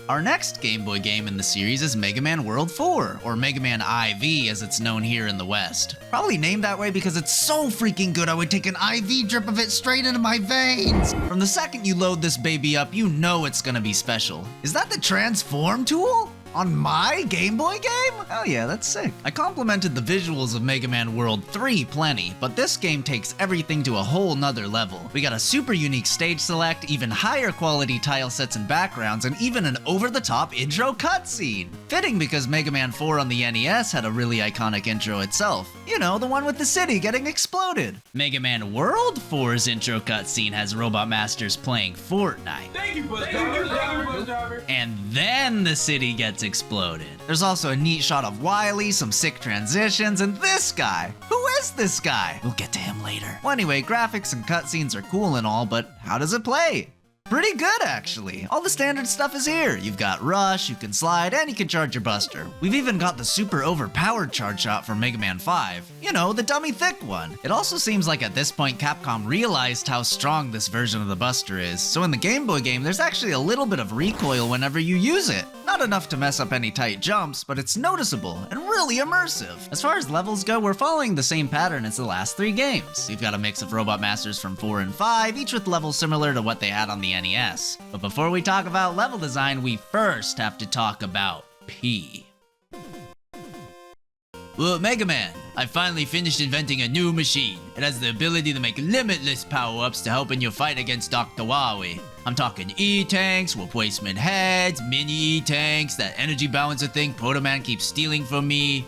Our next Game Boy game in the series is Mega Man World 4, or Mega Man IV as it's known here in the West. Probably named that way because it's so freaking good I would take an IV drip of it straight into my veins! From the second you load this baby up, you know it's gonna be special. Is that the transform tool? On my Game Boy game? Oh yeah, that's sick. I complimented the visuals of Mega Man World 3 plenty, but this game takes everything to a whole nother level. We got a super unique stage select, even higher quality tile sets and backgrounds, and even an over-the-top intro cutscene. Fitting because Mega Man 4 on the NES had a really iconic intro itself. You know, the one with the city getting exploded. Mega Man World 4's intro cutscene has Robot Masters playing Fortnite. Thank you, Bus Driver. And then the city gets exploded. There's also a neat shot of Wily, some sick transitions, and this guy. Who is this guy? We'll get to him later. Well, anyway, graphics and cutscenes are cool and all, but how does it play? Pretty good, actually. All the standard stuff is here. You've got Rush, you can slide, and you can charge your Buster. We've even got the super overpowered charge shot from Mega Man 5. You know, the dummy thick one. It also seems like at this point Capcom realized how strong this version of the Buster is, so in the Game Boy game there's actually a little bit of recoil whenever you use it. Not enough to mess up any tight jumps, but it's noticeable and really immersive. As far as levels go, we're following the same pattern as the last 3 games. We've got a mix of Robot Masters from 4 and 5, each with levels similar to what they had on the NES. But before we talk about level design, we first have to talk about P. Well, Mega Man, I finally finished inventing a new machine. It has the ability to make limitless power-ups to help in your fight against Dr. Wily. I'm talking E-Tanks, replacement heads, mini E-Tanks, that energy balancer thing Proto Man keeps stealing from me,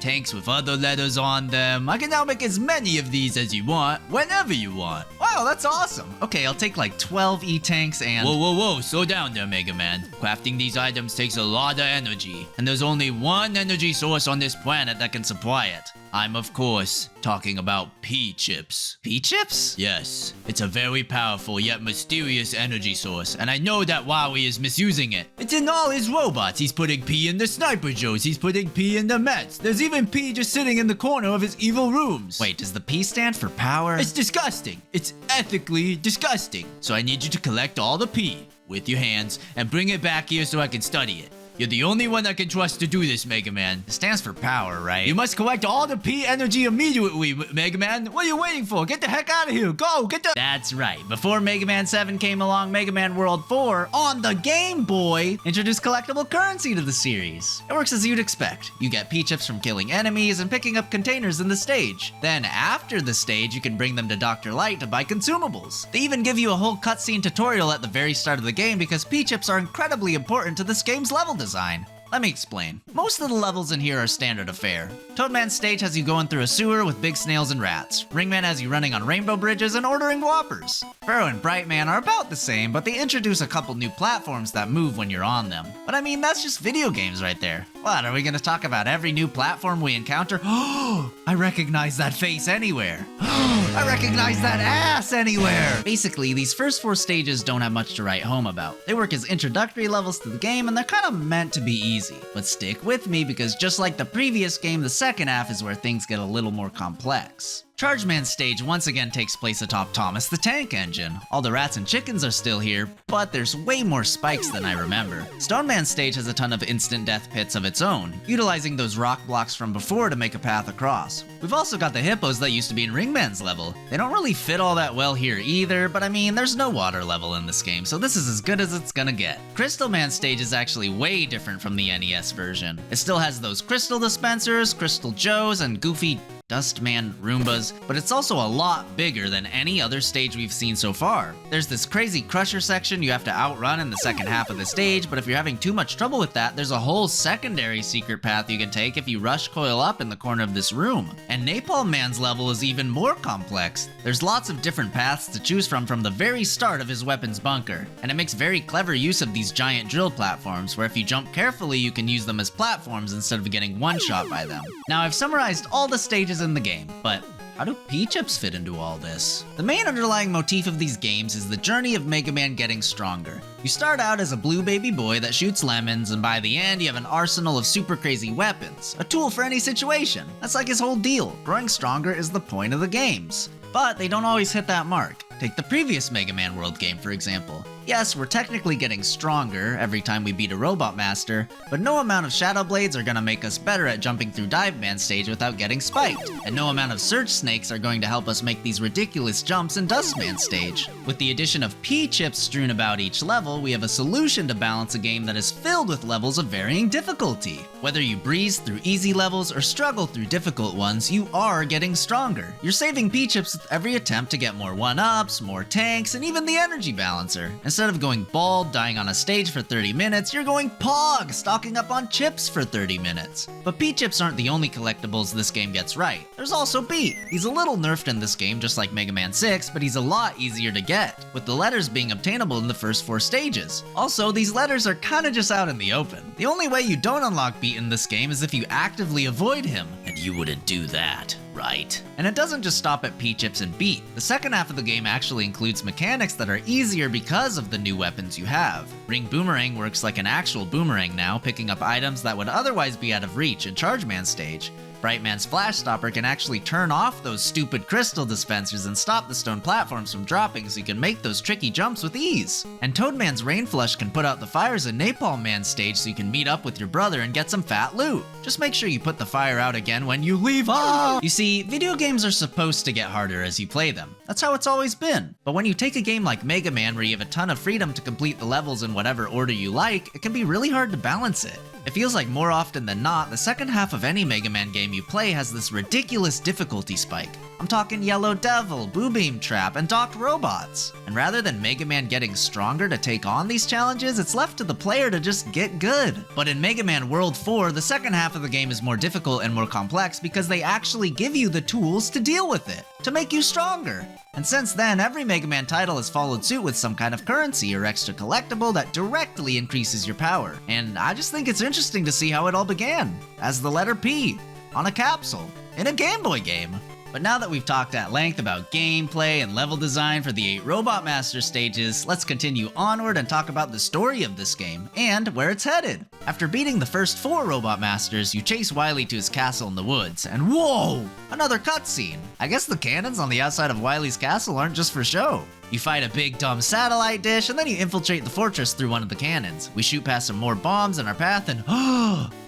tanks with other letters on them. I can now make as many of these as you want, whenever you want. Wow, that's awesome. Okay, I'll take like 12 E-Tanks and— Whoa, slow down there, Mega Man. Crafting these items takes a lot of energy, and there's only one energy source on this planet that can supply it. I'm, of course, talking about P-Chips. P-Chips? Yes. It's a very powerful yet mysterious energy source, and I know that Wily is misusing it. It's in all his robots. He's putting P in the Sniper Joes. He's putting P in the Mets. There's even P just sitting in the corner of his evil rooms. Wait, does the P stand for power? It's disgusting. It's ethically disgusting. So I need you to collect all the P with your hands and bring it back here so I can study it. You're the only one I can trust to do this, Mega Man. It stands for power, right? You must collect all the P energy immediately, Mega Man. What are you waiting for? Get the heck out of here. Go, get the— That's right. Before Mega Man 7 came along, Mega Man World 4 on the Game Boy introduced collectible currency to the series. It works as you'd expect. You get P-Chips from killing enemies and picking up containers in the stage. Then after the stage, you can bring them to Dr. Light to buy consumables. They even give you a whole cutscene tutorial at the very start of the game because P-Chips are incredibly important to this game's level design. Let me explain. Most of the levels in here are standard affair. Toadman's stage has you going through a sewer with big snails and rats. Ringman has you running on rainbow bridges and ordering Whoppers. Pharaoh and Brightman are about the same, but they introduce a couple new platforms that move when you're on them. But I mean, that's just video games right there. What, are we gonna talk about every new platform we encounter? Oh, I recognize that face anywhere. I recognize that ass anywhere! Basically, these first 4 stages don't have much to write home about. They work as introductory levels to the game, and they're kind of meant to be easy. But stick with me because just like the previous game, the second half is where things get a little more complex. Chargeman's stage once again takes place atop Thomas the Tank Engine. All the rats and chickens are still here, but there's way more spikes than I remember. Stoneman's stage has a ton of instant death pits of its own, utilizing those rock blocks from before to make a path across. We've also got the hippos that used to be in Ringman's level. They don't really fit all that well here either, but I mean, there's no water level in this game, so this is as good as it's gonna get. Crystal Man's stage is actually way different from the NES version. It still has those crystal dispensers, Crystal Joes, and goofy Dustman Roombas, but it's also a lot bigger than any other stage we've seen so far. There's this crazy crusher section you have to outrun in the second half of the stage, but if you're having too much trouble with that, there's a whole secondary secret path you can take if you rush Coil up in the corner of this room. And Napalm Man's level is even more complex. There's lots of different paths to choose from the very start of his weapons bunker, and it makes very clever use of these giant drill platforms, where if you jump carefully you can use them as platforms instead of getting one-shot by them. Now I've summarized all the stages in the game, but how do P-Chips fit into all this? The main underlying motif of these games is the journey of Mega Man getting stronger. You start out as a blue baby boy that shoots lemons, and by the end you have an arsenal of super crazy weapons, a tool for any situation. That's like his whole deal. Growing stronger is the point of the games. But they don't always hit that mark. Take the previous Mega Man World game, for example. Yes, we're technically getting stronger every time we beat a Robot Master, but no amount of Shadow Blades are gonna make us better at jumping through Dive Man stage without getting spiked, and no amount of Surge Snakes are going to help us make these ridiculous jumps in Dust Man stage. With the addition of P-chips strewn about each level, we have a solution to balance a game that is filled with levels of varying difficulty. Whether you breeze through easy levels or struggle through difficult ones, you are getting stronger. You're saving P-chips with every attempt to get more 1-ups, more tanks, and even the energy balancer. Instead of going bald, dying on a stage for 30 minutes, you're going Pog, stocking up on chips for 30 minutes. But P-chips aren't the only collectibles this game gets right. There's also Beat. He's a little nerfed in this game, just like Mega Man 6, but he's a lot easier to get, with the letters being obtainable in the first 4 stages. Also, these letters are kinda just out in the open. The only way you don't unlock Beat in this game is if you actively avoid him. And you wouldn't do that, right? And it doesn't just stop at P-chips and Beat. The second half of the game actually includes mechanics that are easier because of the new weapons you have. Ring Boomerang works like an actual boomerang now, picking up items that would otherwise be out of reach in Charge Man stage. Bright Man's Flash Stopper can actually turn off those stupid crystal dispensers and stop the stone platforms from dropping so you can make those tricky jumps with ease. And Toadman's Rain Flush can put out the fires in Napalm Man's stage so you can meet up with your brother and get some fat loot. Just make sure you put the fire out again when you leave off! You see, video games are supposed to get harder as you play them. That's how it's always been. But when you take a game like Mega Man where you have a ton of freedom to complete the levels in whatever order you like, it can be really hard to balance it. It feels like more often than not, the second half of any Mega Man game you play has this ridiculous difficulty spike. I'm talking Yellow Devil, Boo Beam Trap, and Docked Robots. And rather than Mega Man getting stronger to take on these challenges, it's left to the player to just get good. But in Mega Man World 4, the second half of the game is more difficult and more complex because they actually give you the tools to deal with it, to make you stronger. And since then, every Mega Man title has followed suit with some kind of currency or extra collectible that directly increases your power. And I just think it's interesting to see how it all began, as the letter P, on a capsule, in a Game Boy game. But now that we've talked at length about gameplay and level design for the 8 Robot Master stages, let's continue onward and talk about the story of this game, and where it's headed. After beating the first 4 Robot Masters, you chase Wily to his castle in the woods, and whoa! Another cutscene! I guess the cannons on the outside of Wily's castle aren't just for show. You fight a big dumb satellite dish, and then you infiltrate the fortress through one of the cannons. We shoot past some more bombs in our path, and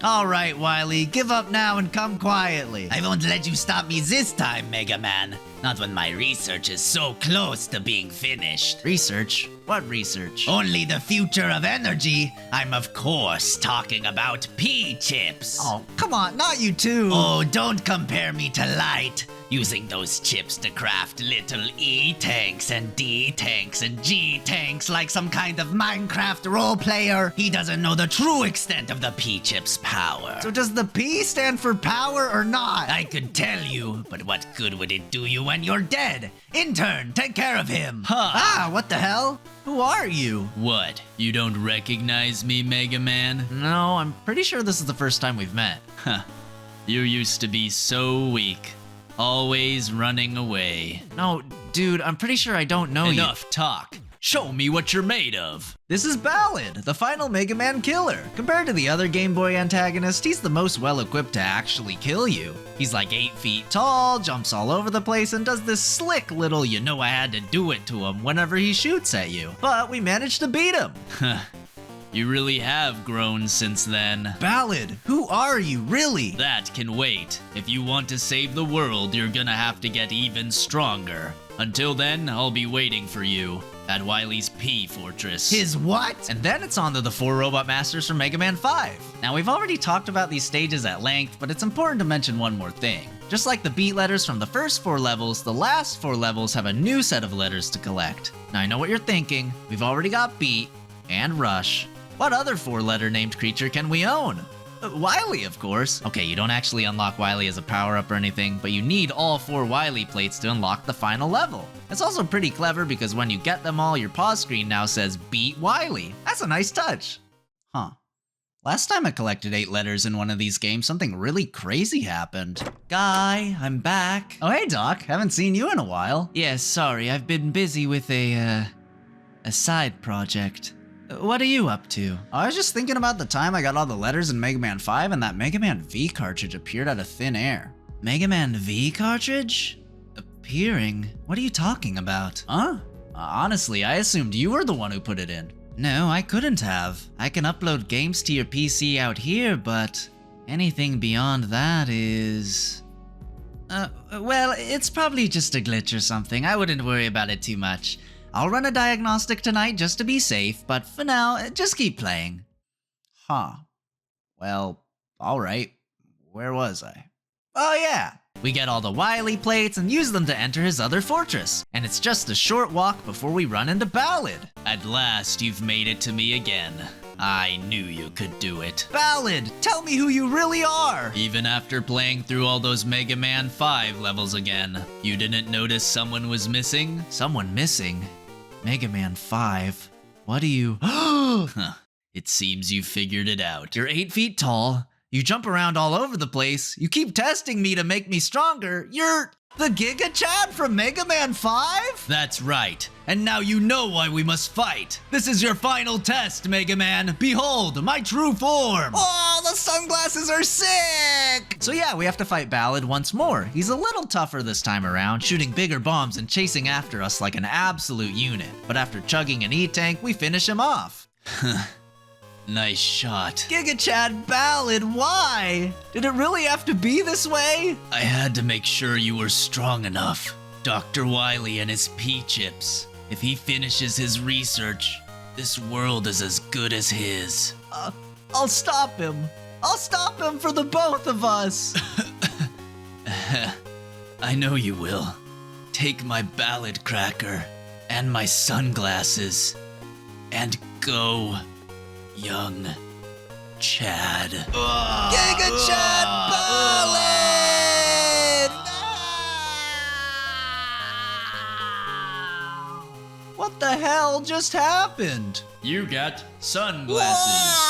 alright, Wily, give up now and come quietly. I won't let you stop me this time, Mega Man. Not when my research is so close to being finished. Research? What research? Only the future of energy. I'm of course talking about P-chips. Oh, come on, not you too. Oh, don't compare me to Light. Using those chips to craft little E-tanks and D-tanks and G-tanks like some kind of Minecraft role player. He doesn't know the true extent of the P-chips' power. So does the P stand for power or not? I could tell you, but what good would it do you when you're dead? Intern, take care of him. Ah, what the hell? Who are you? What? You don't recognize me, Mega Man? No, I'm pretty sure this is the first time we've met. Huh. You used to be so weak. Always running away. No, dude, I'm pretty sure I don't know you. Enough talk. Show me what you're made of. This is Ballad, the final Mega Man killer. Compared to the other Game Boy antagonist, he's the most well-equipped to actually kill you. He's like 8 feet tall, jumps all over the place, and does this slick little "you know I had to do it" to him whenever he shoots at you. But we managed to beat him. You really have grown since then. Ballad, who are you, really? That can wait. If you want to save the world, you're gonna have to get even stronger. Until then, I'll be waiting for you at Wily's P Fortress. His what? And then it's on to the 4 Robot Masters from Mega Man 5. Now, we've already talked about these stages at length, but it's important to mention one more thing. Just like the beat letters from the first 4 levels, the last 4 levels have a new set of letters to collect. Now, I know what you're thinking. We've already got Beat and Rush. What other 4-letter named creature can we own? Wily, of course. Okay, you don't actually unlock Wily as a power-up or anything, but you need all 4 Wily plates to unlock the final level. It's also pretty clever because when you get them all, your pause screen now says Beat Wily. That's a nice touch. Huh. Last time I collected 8 letters in one of these games, something really crazy happened. Guy, I'm back. Oh, hey, Doc. Haven't seen you in a while. Yeah, sorry. I've been busy with a side project. What are you up to? I was just thinking about the time I got all the letters in Mega Man 5 and that Mega Man V cartridge appeared out of thin air. Mega Man V cartridge? disappearing. What are you talking about? Huh? Honestly, I assumed you were the one who put it in. No, I couldn't have. I can upload games to your PC out here, but anything beyond that is... well, it's probably just a glitch or something. I wouldn't worry about it too much. I'll run a diagnostic tonight just to be safe, but for now, just keep playing. Huh. Well, alright. Where was I? Oh yeah! We get all the Wily plates and use them to enter his other fortress. And it's just a short walk before we run into Ballad. At last, you've made it to me again. I knew you could do it. Ballad, tell me who you really are! Even after playing through all those Mega Man 5 levels again, you didn't notice someone was missing? Someone missing? Mega Man 5? What do you... Huh. It seems you figured it out. You're 8 feet tall. You jump around all over the place. You keep testing me to make me stronger. You're the Giga Chad from Mega Man 5? That's right. And now you know why we must fight. This is your final test, Mega Man. Behold, my true form. Oh, the sunglasses are sick! So yeah, we have to fight Ballad once more. He's a little tougher this time around, shooting bigger bombs and chasing after us like an absolute unit. But after chugging an E-tank, we finish him off. Nice shot. Giga Chad Ballad, why? Did it really have to be this way? I had to make sure you were strong enough. Dr. Wily and his P-chips. If he finishes his research, this world is as good as his. I'll stop him. I'll stop him for the both of us. I know you will. Take my ballad cracker and my sunglasses and go, young Chad. Giga Chad Ballad! What the hell just happened? You got sunglasses.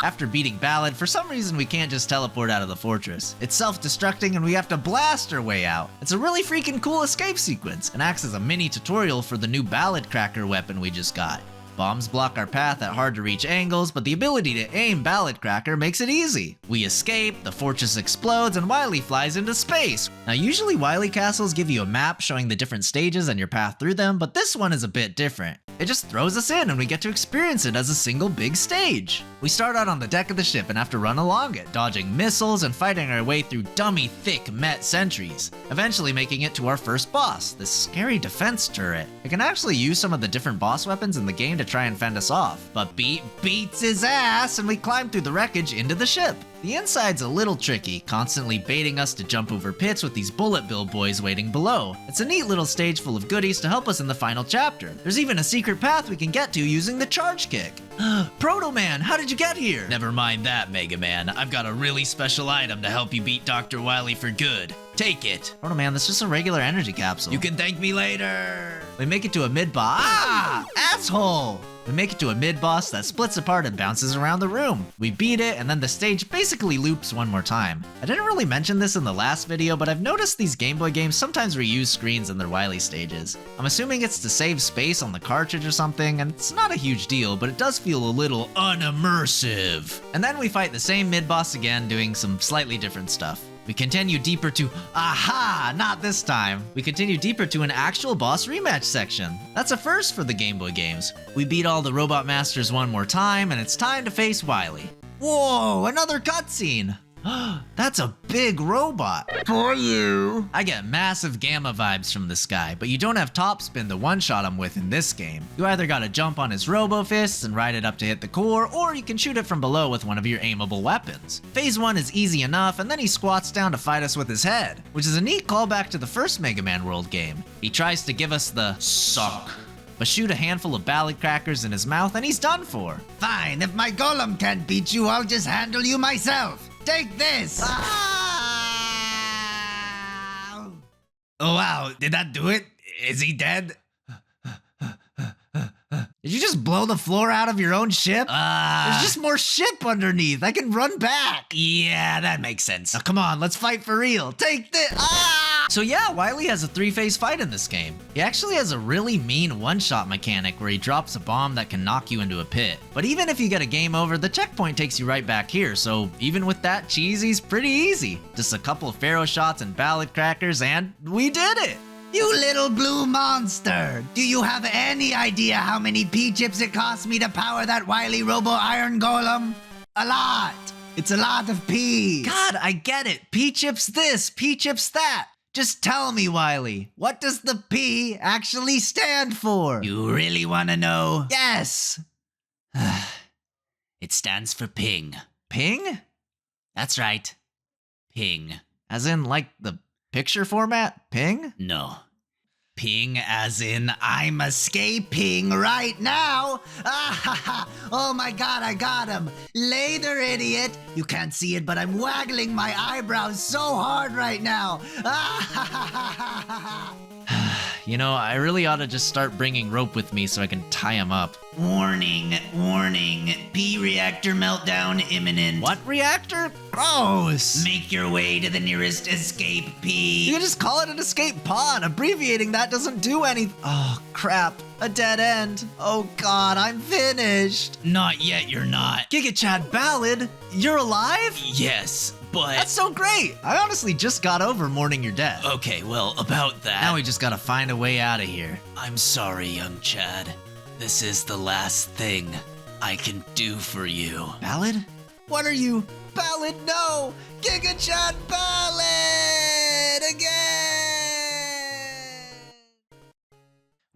After beating Ballad, for some reason we can't just teleport out of the fortress. It's self-destructing and we have to blast our way out. It's a really freaking cool escape sequence and acts as a mini tutorial for the new Ballad Cracker weapon we just got. Bombs block our path at hard to reach angles, but the ability to aim Ballad Cracker makes it easy. We escape, the fortress explodes, and Wily flies into space. Now usually Wily castles give you a map showing the different stages and your path through them, but this one is a bit different. It just throws us in and we get to experience it as a single big stage. We start out on the deck of the ship and have to run along it, dodging missiles and fighting our way through dummy thick Met sentries, eventually making it to our first boss, this scary defense turret. I can actually use some of the different boss weapons in the game to try and fend us off, but beats his ass and we climb through the wreckage into the ship. The inside's a little tricky, constantly baiting us to jump over pits with these bullet bill boys waiting below. It's a neat little stage full of goodies to help us in the final chapter. There's even a secret path we can get to using the charge kick. Proto Man, how did you get here? Never mind that, Mega Man. I've got a really special item to help you beat Dr. Wily for good. Take it. Proto Man, that's just a regular energy capsule. You can thank me later. We make it to a mid-boss. Ah! Asshole! We make it to a mid-boss that splits apart and bounces around the room. We beat it, and then the stage basically loops one more time. I didn't really mention this in the last video, but I've noticed these Game Boy games sometimes reuse screens in their Wily stages. I'm assuming it's to save space on the cartridge or something, and it's not a huge deal, but it does feel a little unimmersive. And then we fight the same mid-boss again, doing some slightly different stuff. We continue deeper to, aha, not this time. We continue deeper to an actual boss rematch section. That's a first for the Game Boy games. We beat all the Robot Masters one more time, and it's time to face Wily. Whoa, another cutscene. That's a big robot. For you. I get massive Gamma vibes from this guy, but you don't have Topspin to one-shot him with in this game. You either gotta jump on his Robo Fists and ride it up to hit the core, or you can shoot it from below with one of your aimable weapons. Phase 1 is easy enough, and then he squats down to fight us with his head, which is a neat callback to the first Mega Man World game. He tries to give us the suck, but shoot a handful of ballad crackers in his mouth and he's done for. Fine, if my golem can't beat you, I'll just handle you myself. Take this! Ah! Oh wow, did that do it? Is he dead? Did you just blow the floor out of your own ship? There's just more ship underneath. I can run back. Yeah, that makes sense. Now come on, let's fight for real. Take this. So yeah, Wily has a 3-phase fight in this game. He actually has a really mean one-shot mechanic where he drops a bomb that can knock you into a pit. But even if you get a game over, the checkpoint takes you right back here, so even with that, Cheesy's pretty easy. Just a couple of Pharaoh shots and ballad crackers and we did it! You little blue monster! Do you have any idea how many P-chips it cost me to power that Wily Robo Iron Golem? A lot! It's a lot of P! God, I get it. P-chips this, P-chips that. Just tell me, Wily, what does the P actually stand for? You really want to know? Yes! It stands for ping. Ping? That's right. Ping. As in, like, the picture format? Ping? No. Ping as in I'm escaping right now! Ah ha ha! Oh my god, I got him! Later, idiot! You can't see it, but I'm waggling my eyebrows so hard right now! Ah ha ha ha ha ha! You know, I really ought to just start bringing rope with me so I can tie him up. Warning, warning. P-reactor meltdown imminent. What reactor? Gross! Make your way to the nearest escape P. You can just call it an escape pod. Abbreviating that doesn't do anything. Oh, crap. A dead end. Oh, God, I'm finished. Not yet, you're not. Giga Chad Ballad, you're alive? Yes, but... That's so great. I honestly just got over mourning your death. Okay, well, about that... Now we just gotta find a way out of here. I'm sorry, young Chad. This is the last thing I can do for you. Ballad? What are you? Ballad, no! Giga Chad Ballad! Again!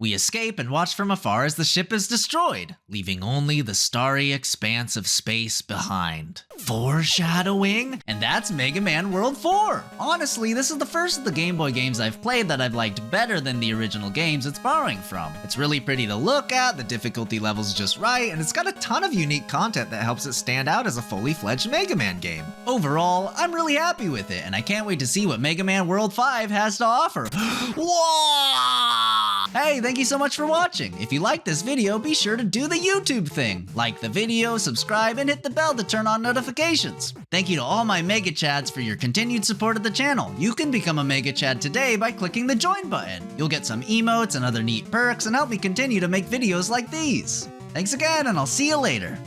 We escape and watch from afar as the ship is destroyed, leaving only the starry expanse of space behind. Foreshadowing? And that's Mega Man World 4! Honestly, this is the first of the Game Boy games I've played that I've liked better than the original games it's borrowing from. It's really pretty to look at, the difficulty level's just right, and it's got a ton of unique content that helps it stand out as a fully fledged Mega Man game. Overall, I'm really happy with it, and I can't wait to see what Mega Man World 5 has to offer. Whoa! Hey, thank you so much for watching. If you liked this video, be sure to do the YouTube thing. Like the video, subscribe, and hit the bell to turn on notifications. Thank you to all my Mega Chads for your continued support of the channel. You can become a Mega Chad today by clicking the join button. You'll get some emotes and other neat perks and help me continue to make videos like these. Thanks again, and I'll see you later.